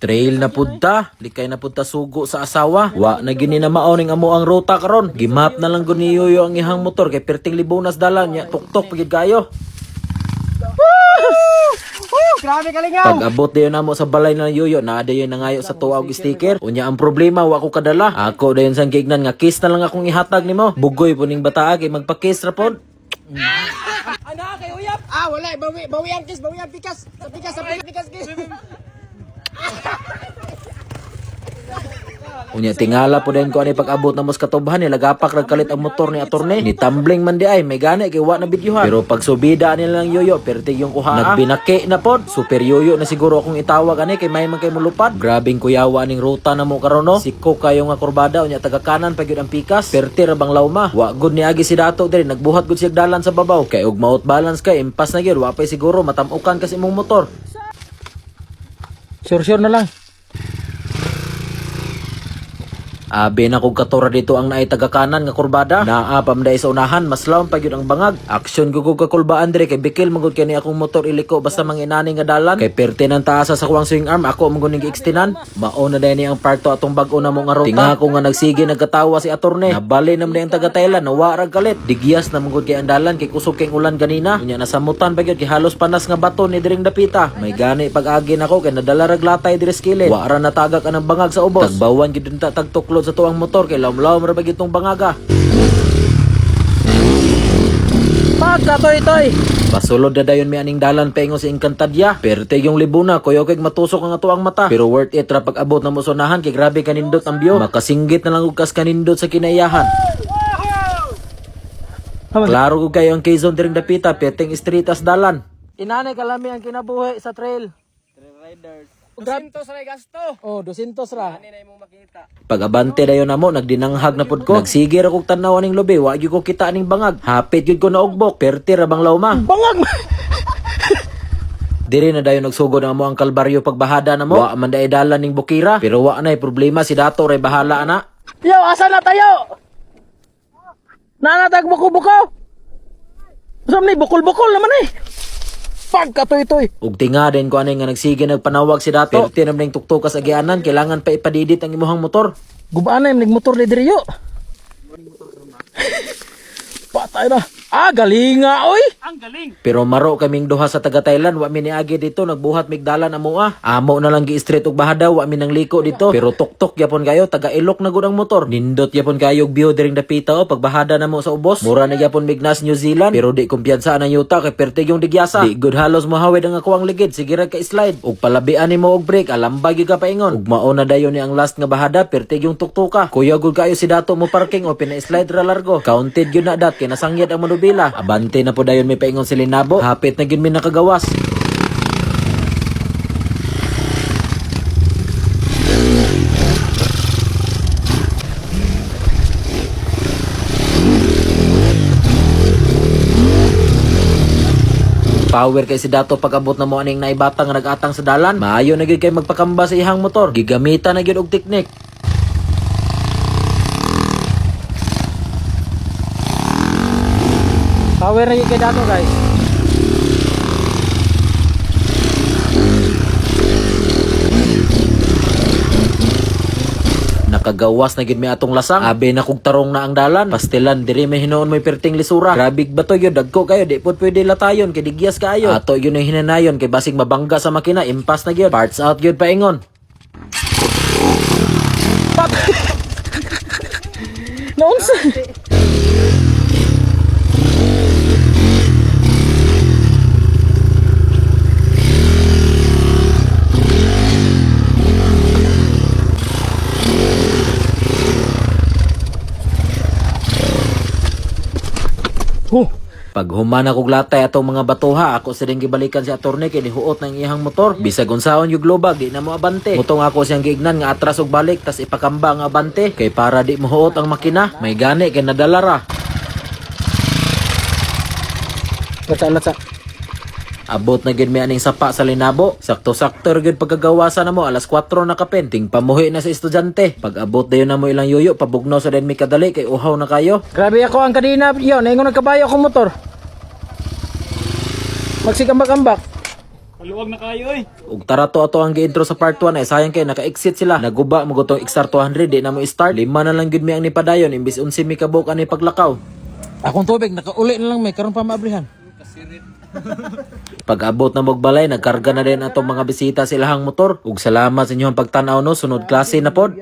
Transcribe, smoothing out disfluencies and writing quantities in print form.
Trail na punta, likay na punta sugo sa asawa. Wa na gini na maoning amo ang ruta karon. Gimap na lang guni Yoyo ang ihang motor kay perting libonas dalan nya tuktok pagid kayo. Grabe kalingaw. Pag abot dayon namo sa balay ng Yoyo, naa dayon nangayo sa tuwa og sticker. Unya ang problema wa ko kadala. Ako dayon sang gignan nga kiss na lang akong ihatag nimo. Bugoy puning bataa kay magpa-kiss ra pod. Ano kay uyap? Wala, bawi ang kiss, bawi ang pikas. Sa pikas kiss. Unya tingala po din ko ani pag-abot na mos katubhan nila gapak nagkalit ang motor ni attorney. Ni tumbling man di ay may gani kay wa na bidyuhan. Pero pag subida nila lang Yoyo, pertig yung kuha. Nagbinake na pod. Super Yoyo na siguro akong itawag ani kay may man kay mulupad. Grabing kuyawa ning ruta na mo karon no. Siko kayo nga kurbada unya taga kanan pa gyud ang pikas. Perti ra bang lawma. Wa gud niagi si dato diri nagbuhat gud siya dalan sa babaw. Kay og maut balance kay impas na gyud wa pay siguro matamukan kasi imong motor. Sure na lang. Abi na kong katora dito ang naay taga kanan nga kurbada. Naa pamday sa unahan, mas lawom pa gyud ang bangag. Aksyon gugog ka kulbaan dire kay bikil magud kani akong motor iliko basta manginani nga dalan. Kay perti ng taasa sa kuwang swing arm ako magud ning gi-extinan. Mao na dai ni ang parto atong bag-o na mo nga ruta. Tinga ko nga nagsige nagkatawa si attorney. Nabali nam ang taga Thailand nawa ra galit. Digyas na magud kay ang dalan kay kusog kay ulan ganina. Unya nasamutan pa gyud kay halos panas nga bato ni diring dapita. May gani pag-agi nako kay nadala ra glatay dire skilid. Wa ra natagak anang bangag sa ubos. Tagbawan gyud ta tagtuklod sa tuang motor kay lawm-lawm ra bagid tong bangaga. Pagkatoy-toy. Pasulod na dayon may aning dalan paingo si Encantadya. Perte yung libuna, kuyo kay matusok ang ato ang mata. Pero worth it ra pag abot na musunahan kay grabe kanindot ang view. Makasinggit na lang ug kas kanindot sa kinayahan. Klaro ug kayo ang Quezon diring dapita, perteng street as dalan. Inanay kalami ang kinabuhi sa trail. Trail riders. 200 ra gasto. 200 ra. Ani na imong makita. Pag abante dayon namo nagdinanghag na pud ko. Nagsige ra kog tan-aw aning lobe, wa gyud ko kita aning bangag. Hapit gyud ko naugbok, perte ra bang lawma. Bangag. Diri na dayon nagsugod ang mo ang kalbaryo pagbahada na mo. Wa man daay dalan ning Bukira, pero wa nay problema si dato ray bahala ana. Yo, asa na tayo? Nanatag buko-buko. Saan ni bukol-bukol naman eh. Pagkatoy-toy. Ug tinga din ko anay nga nagsige nagpanawag si dato. Pero tinam ning tuktok sa agianan, kailangan pa ipadidit ang imuhang motor. Gubaan na yung motor ni Diriyo. Patay na. Galinga, oy! Ang galing! Pero maro kaming duha sa taga Thailand, wa mi niagi dito, nagbuhat migdalan amoa. Amo na lang gi-street ug bahada, wa mi nang liko dito. Pero tuktok yapon kayo, taga Ilok na gud ang motor. Nindot yapon kayo og view diring dapita o pagbahada na mo sa ubos. Mura na yapon mignas New Zealand, pero di kumpiyansa ang yuta kay pertig yung digyasa. Di good halos mohawid ang ako ang ligid, sige ra ka slide. Ug palabian nimo og brake, alambay gyud ka paingon. Ug mao na dayon ni ang last nga bahada, pertig yung tuktuka. Kuya gud kayo si dato mo parking o pina-slide ra largo. Counted gyud na dat kay nasangyad ang manubila. Abante na po dayon may paingon si Linabo. Hapit na gyud mi nakagawas. Power kay si dato pag-abot na mo aning naibatang nga nag-atang sa dalan. Maayo na gyud kay magpakamba sa ihang motor. Gigamita na gyud og teknik. Power na yung kay dato, guys. Nakagawas na gid mi atong lasang. Abi na kog tarong na ang dalan. Pastilan diri may hinuon may perting lisura. Grabig bato gyud dagko kayo di pud pwede latayon kay digyas kayo. Ato yun ang hinanayon kay basig mabangga sa makina impas na gyud. Parts out gyud paingon. Naunsa? Pag humana kog latay atong mga batuha, ako sa ring gibalikan si attorney kay nihuot ng iyang motor. Bisag unsaon yung globag, di na mo abante. Mutong ako siyang giignan nga atras og balik, tas ipakamba ang abante. Kay para di muhuot ang makina, may gani kay nadala ra. Latsa. Abot na gid mi aning sapa sa Linabo. Sakto-sakto gid pagkagawasan na mo alas 4 na kapen. Ting pamuhi na sa estudyante. Pag abot dayon na mo ilang Yoyo, pabugnaw sa den mi kadali kay uhaw na kayo. Grabe ako ang kanina. Yo, naingon nagkabayo akong motor. Magsikambak-ambak. Maluwag na kayo eh. Ug tara to ato ang gi-intro sa part 1 ay sayang kay naka-exit sila. Naguba mo gutong XR 200 di na mo start. 5 na lang gud mi ang nipadayon imbis 11 mi kabuk ani paglakaw. Akong tubig nakauli na lang may karon pa maabrihan. Pag abot na magbalay, nagkarga na din atong mga bisita sa ilahang motor. Ug salamat sa inyong pagtanaw no, sunod klase na pod.